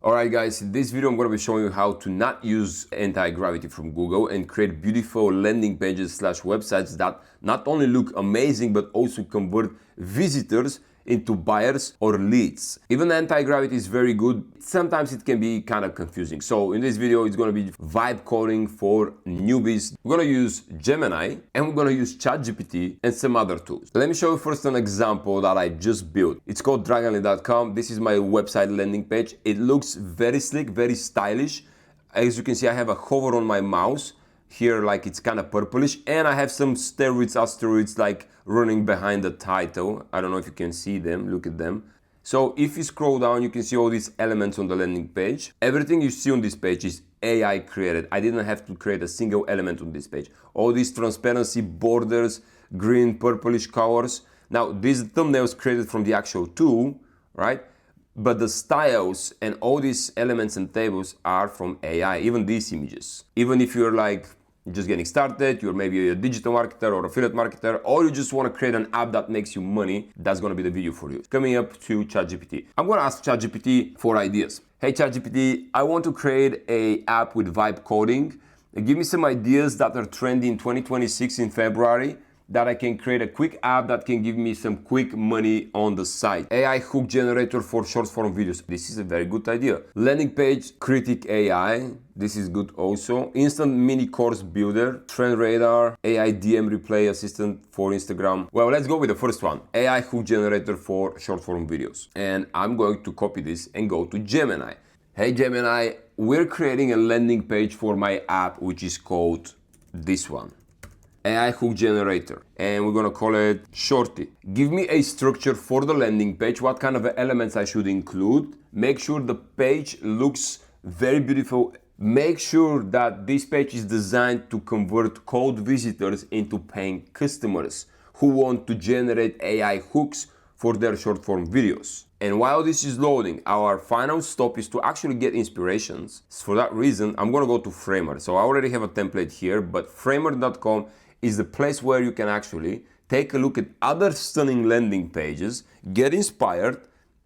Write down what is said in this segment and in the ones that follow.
Alright guys, in this video I'm going to be showing you how to not use anti-gravity from Google and create beautiful landing pages / websites that not only look amazing but also convert visitors into buyers or leads. Even anti-gravity is very good. Sometimes it can be kind of confusing. So in this video it's going to be vibe coding for newbies. We're going to use Gemini and we're going to use ChatGPT and some other tools. Let me show you first an example that I just built. It's called dragonly.com. This is my website landing page. It looks very slick, very stylish. As you can see, I have a hover on my mouse here, like it's kind of purplish, and I have some asteroids like running behind the title. I don't know if you can see them. Look at them. So if you scroll down, you can see all these elements on the landing page. Everything you see on this page is AI created. I didn't have to create a single element on this page. All these transparency borders, green, purplish colors. Now these thumbnails created from the actual tool, right? But the styles and all these elements and tables are from AI, even these images. Even if you're like just getting started, you're maybe a digital marketer or affiliate marketer, or you just want to create an app that makes you money, that's going to be the video for you. Coming up to ChatGPT. I'm going to ask ChatGPT for ideas. Hey ChatGPT, I want to create an app with vibe coding. Give me some ideas that are trending in 2026 in February, that I can create a quick app that can give me some quick money on the site. AI hook generator for short form videos. This is a very good idea. Landing page critic AI. This is good also. Instant mini course builder. Trend radar. AI DM replay assistant for Instagram. Well, let's go with the first one. AI hook generator for short form videos. And I'm going to copy this and go to Gemini. Hey Gemini, we're creating a landing page for my app, which is called this one. AI hook generator, and we're gonna call it Shorty. Give me a structure for the landing page, what kind of elements I should include. Make sure the page looks very beautiful. Make sure that this page is designed to convert cold visitors into paying customers who want to generate AI hooks for their short form videos. And while this is loading, our final stop is to actually get inspirations. For that reason, I'm gonna go to Framer. So I already have a template here, but framer.com is the place where you can actually take a look at other stunning landing pages, get inspired,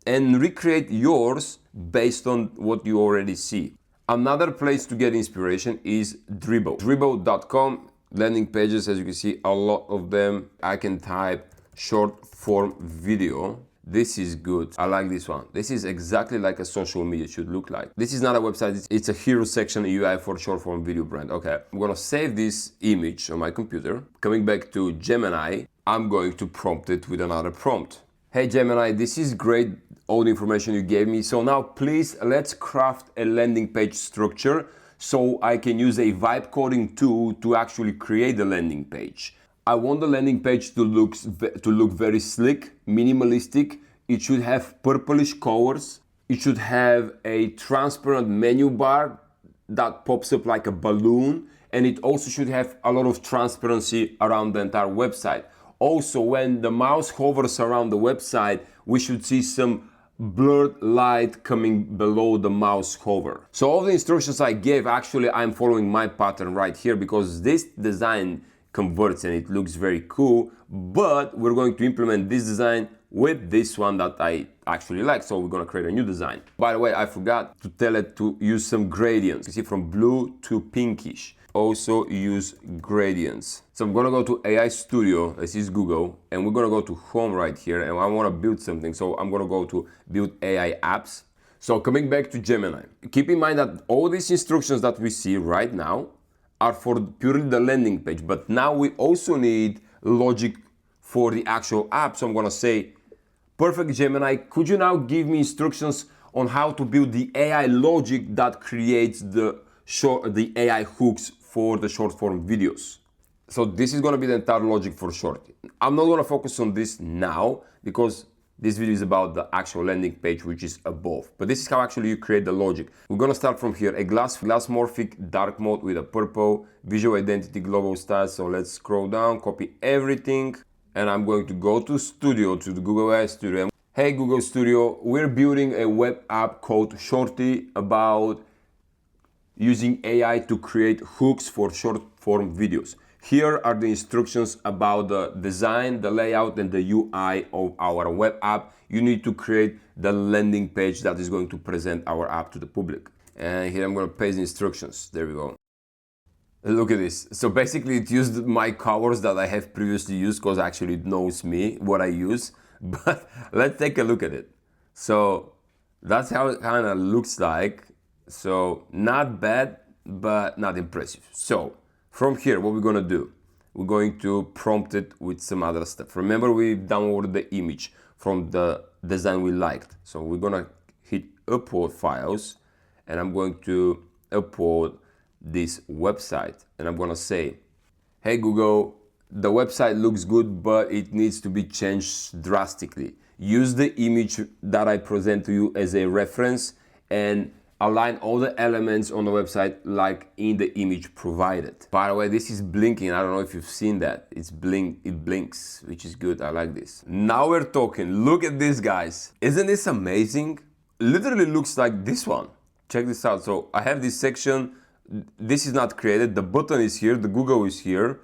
and recreate yours based on what you already see. Another place to get inspiration is Dribbble. Dribbble.com, landing pages, as you can see, a lot of them. I can type short form video. This is good. I like this one. This is exactly like a social media should look like. This is not a website. It's a hero section UI for short form video brand. Okay, I'm gonna save this image on my computer. Coming back to Gemini, I'm going to prompt it with another prompt. Hey Gemini, this is great, all the information you gave me. So now please, let's craft a landing page structure so I can use a vibe coding tool to actually create the landing page. I want the landing page to look very slick, minimalistic. It should have purplish colors. It should have a transparent menu bar that pops up like a balloon. And it also should have a lot of transparency around the entire website. Also, when the mouse hovers around the website, we should see some blurred light coming below the mouse hover. So all the instructions I gave, actually I'm following my pattern right here because this design converts and it looks very cool, but we're going to implement this design with this one that I actually like, so we're going to create a new design. By the way, I forgot to tell it to use some gradients. You see, from blue to pinkish. Also use gradients. So I'm going to go to AI Studio, this is Google, and we're going to go to Home right here, and I want to build something, so I'm going to go to Build AI Apps. So coming back to Gemini, keep in mind that all these instructions that we see right now are for purely the landing page, but now we also need logic for the actual app. So I'm gonna say, perfect Gemini, could you now give me instructions on how to build the AI logic that creates the AI hooks for the short form videos? So this is gonna be the entire logic for Shorty. I'm not gonna focus on this now because this video is about the actual landing page, which is above. But this is how actually you create the logic. We're gonna start from here. A glassmorphic dark mode with a purple visual identity global style. So let's scroll down, copy everything. And I'm going to go to Studio, to the Google AI Studio. Hey Google Studio, we're building a web app called Shorty about using AI to create hooks for short form videos. Here are the instructions about the design, the layout, and the UI of our web app. You need to create the landing page that is going to present our app to the public. And here I'm going to paste the instructions. There we go. Look at this. So basically it used my colors that I have previously used because actually it knows me, what I use. But let's take a look at it. So that's how it kind of looks like. So not bad, but not impressive. So from here, what we're going to do, we're going to prompt it with some other stuff. Remember, we downloaded the image from the design we liked. So we're going to hit upload files, and I'm going to upload this website, and I'm going to say, hey Google, the website looks good, but it needs to be changed drastically. Use the image that I present to you as a reference and align all the elements on the website like in the image provided. By the way, this is blinking. I don't know if you've seen that. It blinks, which is good. I like this. Now we're talking. Look at this, guys. Isn't this amazing? Literally looks like this one. Check this out. So I have this section. This is not created. The button is here. The Google is here.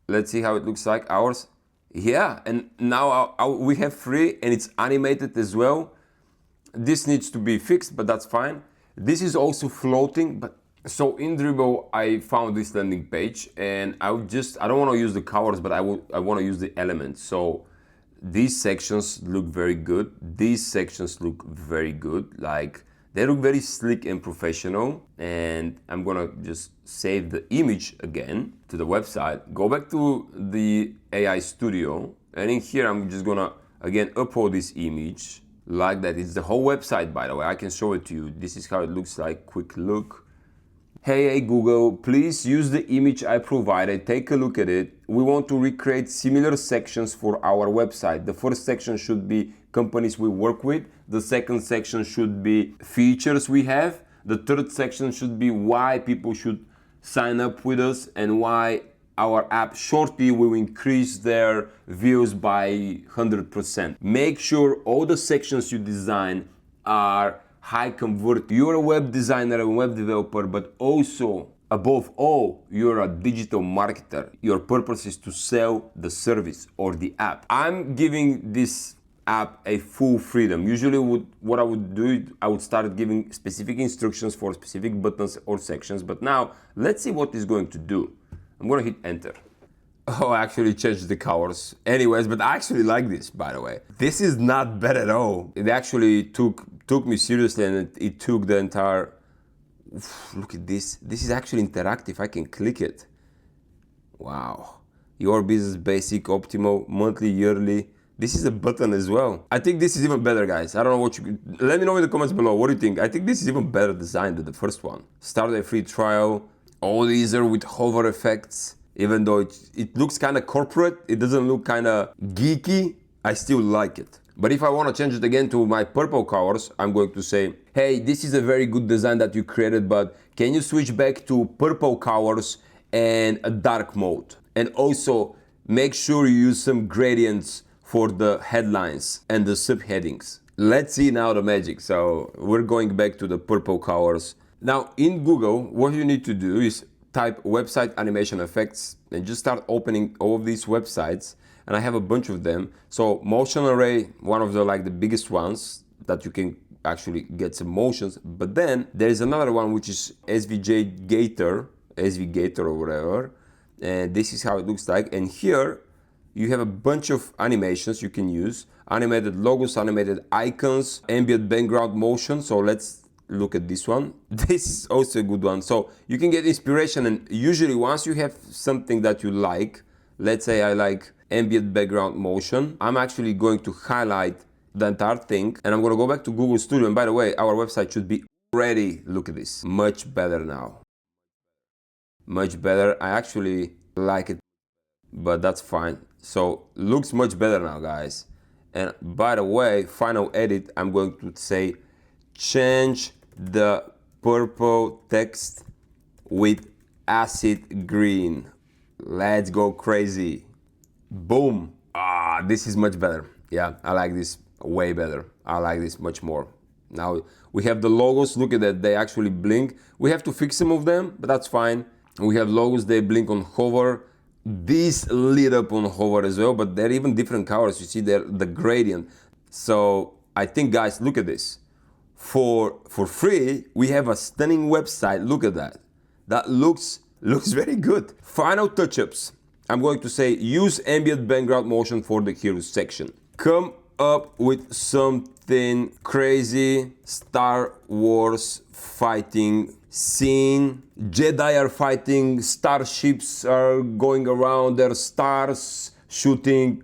Let's see how it looks like. Ours. Yeah, and now we have free, and it's animated as well. This needs to be fixed, but that's fine. This is also floating, but so in Dribble I found this landing page, and I don't want to use the colors, but I want to use the elements. So these sections look very good. These sections look very good. Like, they look very slick and professional. And I'm gonna just save the image again to the website, go back to the AI Studio, and in here I'm just gonna again upload this image like that. It's the whole website, by the way. I can show it to you. This is how it looks like. Quick look. Hey Google, please use the image I provided. Take a look at it. We want to recreate similar sections for our website. The first section should be companies we work with. The second section should be features we have. The third section should be why people should sign up with us and why our app shortly will increase their views by 100%. Make sure all the sections you design are high convert. You're a web designer and web developer, but also above all, you're a digital marketer. Your purpose is to sell the service or the app. I'm giving this app a full freedom. Usually what I would do, I would start giving specific instructions for specific buttons or sections, but now let's see what it's going to do. I'm gonna hit enter. Oh, I actually changed the colors. Anyways, but I actually like this, by the way. This is not bad at all. It actually took me seriously, and it took the entire... Look at this. This is actually interactive. I can click it. Wow. Your business basic, optimal, monthly, yearly. This is a button as well. I think this is even better, guys. I don't know what you... Let me know in the comments below. What do you think? I think this is even better designed than the first one. Start a free trial. All these are with hover effects. Even though it looks kind of corporate, it doesn't look kind of geeky, I still like it. But if I want to change it again to my purple colors, I'm going to say, hey, this is a very good design that you created, but can you switch back to purple colors and a dark mode? And also make sure you use some gradients for the headlines and the subheadings. Let's see now the magic. So we're going back to the purple colors. Now in Google, what you need to do is type website animation effects and just start opening all of these websites, and I have a bunch of them. So motion array, one of the the biggest ones that you can actually get some motions, but then there is another one which is SVJ Gator or whatever, and this is how it looks like. And here you have a bunch of animations you can use: animated logos, animated icons, ambient background motion. So let's look at this one. This is also a good one. So you can get inspiration, and usually once you have something that you like, let's say I like ambient background motion, I'm actually going to highlight the entire thing, and I'm going to go back to Google Studio. And by the way, our website should be ready. Look at this. Much better now. Much better. I actually like it, but that's fine. So looks much better now, guys. And by the way, final edit, I'm going to say change the purple text with acid green. Let's go crazy. Boom. This is much better. Yeah, I like this way better. I like this much more. Now we have the logos. Look at that. They actually blink. We have to fix some of them, but that's fine. We have logos. They blink on hover. This lit up on hover as well, but they're even different colors. You see there the gradient. So I think, guys, look at this. For free, we have a stunning website. Look at that. That looks very good. Final touch-ups. I'm going to say use ambient background motion for the heroes section. Come up with something crazy. Star Wars fighting scene. Jedi are fighting. Starships are going around. Their stars shooting.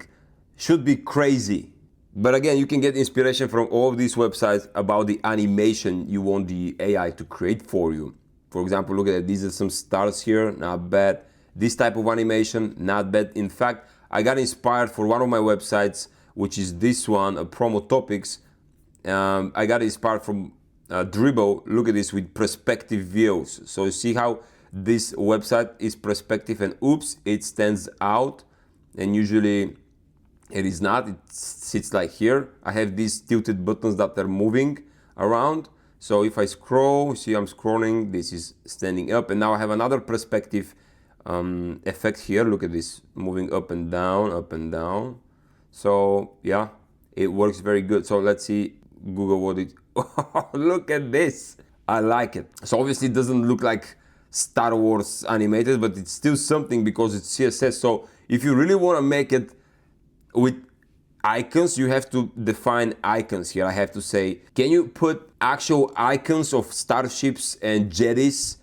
Should be crazy. But again, you can get inspiration from all of these websites about the animation you want the AI to create for you. For example, look at it. These are some stars here, not bad. This type of animation, not bad. In fact, I got inspired for one of my websites, which is this one, Promo Topics. I got inspired from Dribble. Look at this with perspective views. So you see how this website is perspective and oops, it stands out. And usually it is not, it sits like here. I have these tilted buttons that are moving around. So if I scroll, see I'm scrolling, this is standing up. And now I have another perspective effect here. Look at this, moving up and down, up and down. So yeah, it works very good. So let's see, Google what it, look at this. I like it. So obviously it doesn't look like Star Wars animated, but it's still something because it's CSS. So if you really want to make it with icons, you have to define icons here. I have to say, can you put actual icons of starships and Jedis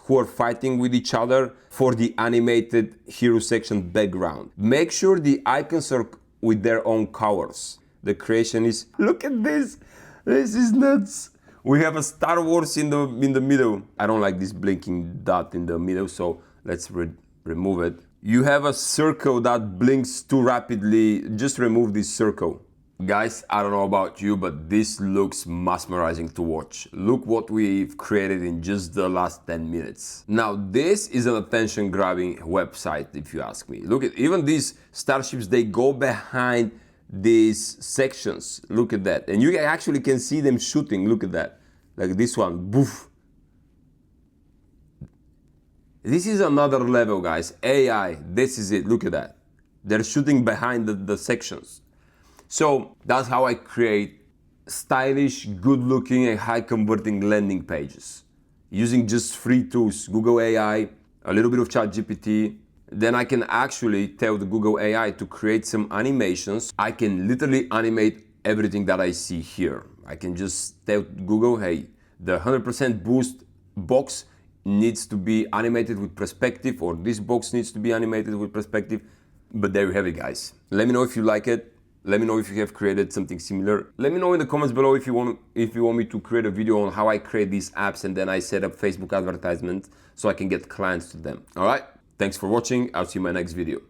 who are fighting with each other for the animated hero section background? Make sure the icons are with their own colors. The creation is, look at this. This is nuts. We have a Star Wars in the middle. I don't like this blinking dot in the middle, so let's remove it. You have a circle that blinks too rapidly. Just remove this circle. Guys, I don't know about you, but this looks mesmerizing to watch. Look what we've created in just the last 10 minutes. Now, this is an attention-grabbing website, if you ask me. Look at even these starships, they go behind these sections. Look at that. And you actually can see them shooting. Look at that. Like this one, boof. This is another level, guys. AI, this is it. Look at that. They're shooting behind the sections. So that's how I create stylish, good-looking, and high-converting landing pages using just free tools, Google AI, a little bit of ChatGPT. Then I can actually tell the Google AI to create some animations. I can literally animate everything that I see here. I can just tell Google, hey, the 100% boost box needs to be animated with perspective, or this box needs to be animated with perspective. But there you have it, guys. Let me know if you like it. Let me know if you have created something similar. Let me know in the comments below if you want me to create a video on how I create these apps and then I set up Facebook advertisements so I can get clients to them. All right, thanks for watching. I'll see you in my next video.